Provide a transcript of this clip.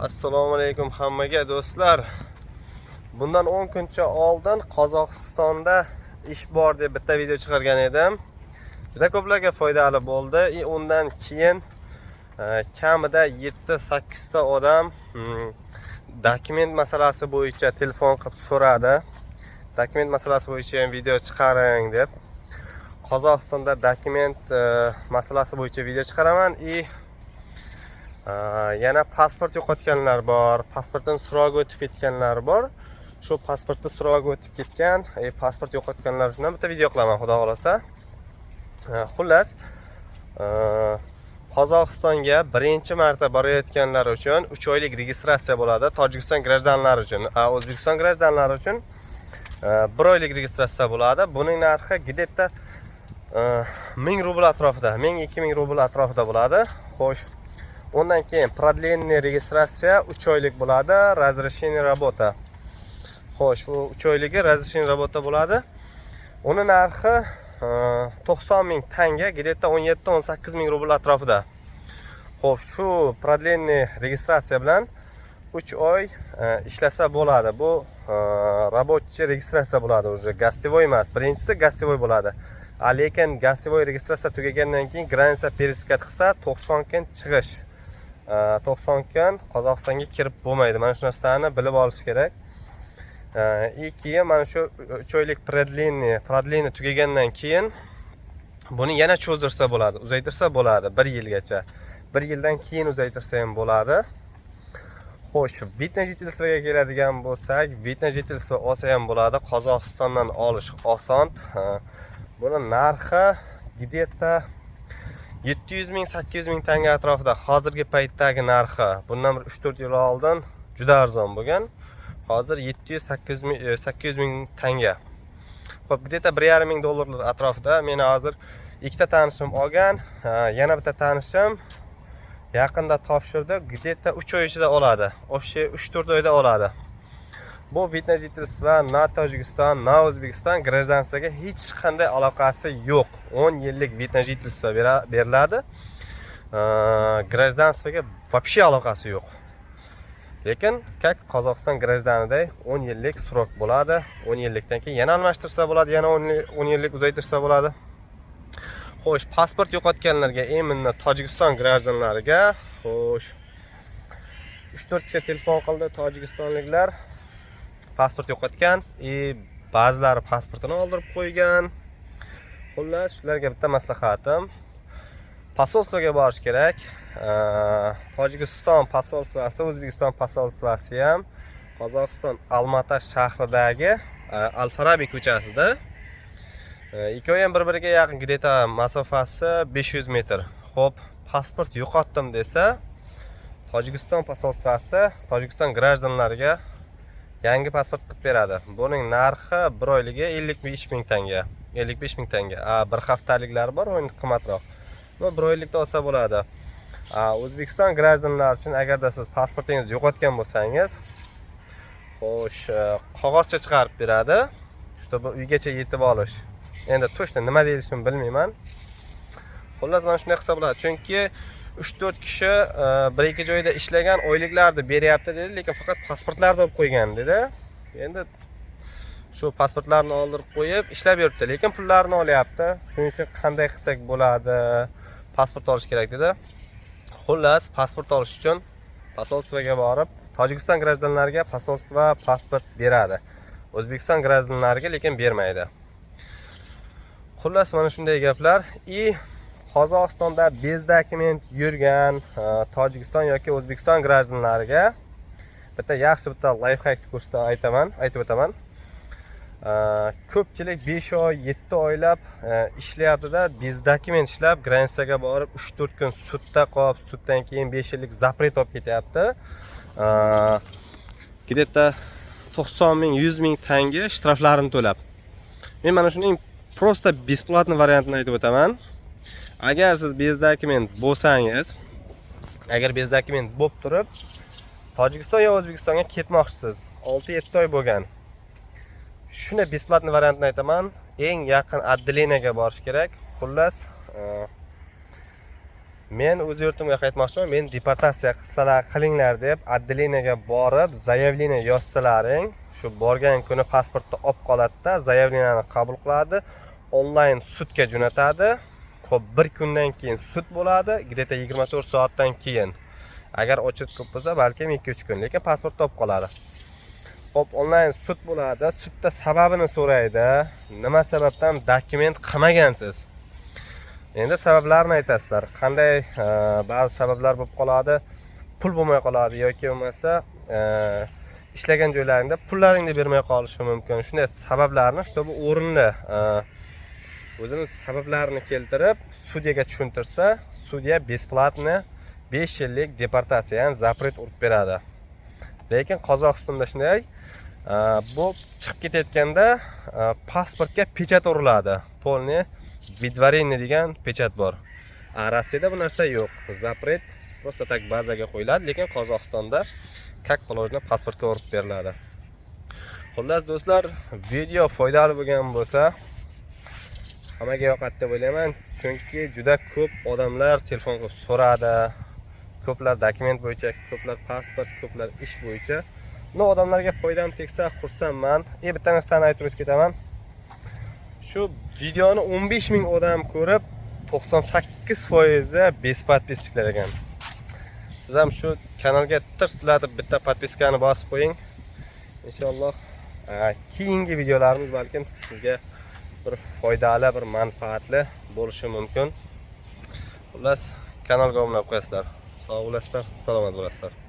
Assalomu alaykum hammaga do'stlar. Bundan 10 kuncha oldin Qozog'istonda ish bor deb bitta video chiqargan edim. Juda ko'plarga foydali bo'ldi. Undan keyin kamida 7-8 ta odam dokument masalasi bo'yicha telefon qilib so'radi. Dokument masalasi bo'yicha ham video chiqaring deb. Qozog'istonda dokument masalasi bo'yicha video chiqaraman. Yana pasport yo'qotganlar bor, pasportdan so'roq o'tib ketganlar bor. Shu pasportni so'roq o'tib ketgan, pasport yo'qotganlar uchun bitta video qilaman, xudo xolasa. Xullas, Qozog'istonga birinchi marta borayotganlar uchun 3 oylik registratsiya bo'ladi. Tojikiston grajdanlari uchun, O'zbekiston grajdanlari uchun 1 oylik registratsiya bo'ladi. Buning narxi где-то 1000 rubl atrofida, 1000-2000 rubl atrofida bo'ladi. Xo'sh, ondan keyin продление registratsiya 3 oylik bo'ladi, разрешение работа. Xo'sh, u 3 oyligi разрешение работа bo'ladi. Uni narxi 90 ming tanga, где-то 17-18 ming rubl atrofida. Xo'sh, shu продление registratsiya bilan 3 oy ishlasa bo'ladi. Bu рабочий registratsiya bo'ladi, уже гостевой emas. Birinchisi гостевой bo'ladi. Lekin гостевой registratsiya tugagandan keyin granitsa пересекат qilsa 90 kun chiqish. 90 kun Qozog'istonga kirib bo'lmaydi. Mana shu narsani bilib olish kerak. Keyin mana shu 3 oylik продление tugagandan keyin buni yana cho'zdirsa bo'ladi, uzaytirsa bo'ladi 1 yilgacha. 1 yildan keyin uzaytirsa ham bo'ladi. Xo'sh, vид на жительствоga keladigan bo'lsak, vид на жительство olsa ham bo'ladi. Qozog'istondan olish oson. Buni narxi где-то 700 ming, 800 ming tanga atrofida. Hozirgi paytdagi narxi bundan 3-4 yil oldin juda arzon bo'lgan. Hozir 700-800 ming tanga. Xo'p, где-то 1,5 ming dollarlar atrofida. Meni hozir ikkita tanishim olgan, yana bitta tanishim yaqinda topshirdi. Где-то 3 oy ichida oladi. Общий 3-4 oyda oladi. Bu vид на жительство na Tojikiston, na O'zbekiston grajdansiyaga hech qanday aloqasi yo'q. 10 yillik vид на жительство beriladi. Grajdansiyaga вообще aloqasi yo'q. Lekin как Qozog'iston grajdaniday 10 yillik srok bo'ladi. 10 yillikdan keyin yana almashtirsa bo'ladi, yana 10 yillik uzaytirsa bo'ladi. Xo'sh, pasport yo'qotganlarga, eminni Tojikiston grajdanlariga, xo'sh, 3-4 kishi telefon qildi tojikistonliklar. Pasport yo'qotgan, ba'zilari pasportini oldirib qo'ygan. Xullas, shularga bitta maslahatim, posolstvoga borish kerak. Tojikiston posolstvasi, O'zbekiston posolstvasi ham Qozog'iston Almata shahridagi Al-Farabiy ko'chasida. Ikkovi ham bir-biriga yaqin, где-то masofasi 500 metr. Xo'p, pasport yo'qotdim desa, Tojikiston posolstvasi Tojikiston grajdanlariga yangi pasport qilib beradi. Buning narxi 1 oyligi 55 ming tanga. 55 ming tanga. Bir haftaliklari bor, o'yin qimmatroq. Bu 1 oylikda olsa bo'ladi. O'zbekiston grajdanlari uchun agarda siz pasportingizni yo'qotgan bo'lsangiz, xo'sh, qog'ozcha chiqarib beradi. Чтобы uygacha yetib olish. Endi точно nima deyishini bilmayman. Xullas, mana shunday qilsa bo'ladi. Chunki 3-4 kishi 1-2 joyda ishlagan, oyliklarni beryapti dedi, lekin faqat pasportlarni olib qo'ygan dedi. Endi shu pasportlarni oldirib qo'yib ishlab yuribdi, lekin pullarni olyapti. Shuning uchun qanday qilsak bo'ladi? Pasport olish kerak dedi. Xullas, pasport olish uchun posolstvoga borib, Tojikiston grajdanlariga posolstvo pasport beradi. O'zbekiston grajdanlariga lekin bermaydi. Xullas, mana shunday gaplar. Qozog'istonda bez dokument yurgan Tojikiston yoki O'zbekiston grajdanlariga bitta yaxshi bitta lifehack aytib o'taman. Ko'pchilik 5 oy, 7 oylab ishlayapti-da, bez dokument ishlab, granitsaga borib 3-4 kun sudda qolib, suddan keyin 5 yillik zapret olib ketyapti. Где-то 90 ming, 100 ming tanga shtraflarini to'lab. Men mana shuning просто бесплатный variantini aytib o'taman. Agar siz bez dokument bo'lsangiz, agar bez dokument bo'lib turib, Tojikiston yo O'zbekistonga ketmoqchisiz, 6-7 oy bo'lgan. Shuni бесплатный variantini aytaman. Eng yaqin отделениyaga borish kerak. Xullas, Men o'z yurtimga qaytmoqchiman. Men deportatsiya qilinglar deb отделениеga borib, заявление yozsalaring, shu borgan kuni pasportni olib qoladi-da, заявлениeni qabul qiladi, onlayn sudga jo'natadi. Xo'p, bir kundan keyin sud bo'ladi, где-то 24 soatdan keyin. Agar ochit ko'p bo'lsa, balkim 2-3 kun, lekin pasportni olib qoladi. Xo'p, onlayn sud bo'ladi. Sudda sababini so'raydi. Nima sababdan dokument qilmagansiz? Endi sabablarini aytasizlar. Qanday ba'zi sabablar bo'lib qoladi, pul bo'lmay qoladi yoki bo'lmasa ishlagan joylaringda pullaringni bermay qolishi mumkin. Shunday sabablarni bu o'rinli o'zini sabablarini keltirib sudyaga tushuntirsa, sudya besplatni 5 yillik deportatsiya, ya'ni zapret urib beradi. Lekin Qozog'istonda shunday bu chiqib ketayotganda pasportga pechat uriladi. Polni Vidvarenniy degan pechat bor. Rossiyada bu narsa yo'q. Zapret просто tak bazaga qo'yiladi, lekin Qozog'istonda как положено pasportga urib beriladi. Xullas do'stlar, video foydali bo'lgan bo'lsa, hammaga yoqadi deb o'ylayman, chunki juda ko'p odamlar telefon qilib so'radi. Ko'plar dokument bo'yicha, ko'plar pasport, ko'plar ish bo'yicha. Bu odamlarga foydam tegsa xursandman. Bitta narsani aytib o'tib ketaman. Shu videoni 15 ming odam ko'rib, 98% bespodpisliklar ekan. Siz ham shu kanalga tirslatib bitta podpiskani bosib qo'ying. Inshaalloh keyingi videolarimiz balkim sizga bir foydali, bir manfaatli bo'lishi mumkin. Xullas, kanalga obuna bo'lib qo'yasizlar. Sog' bo'lasizlar, salomat bo'lasizlar.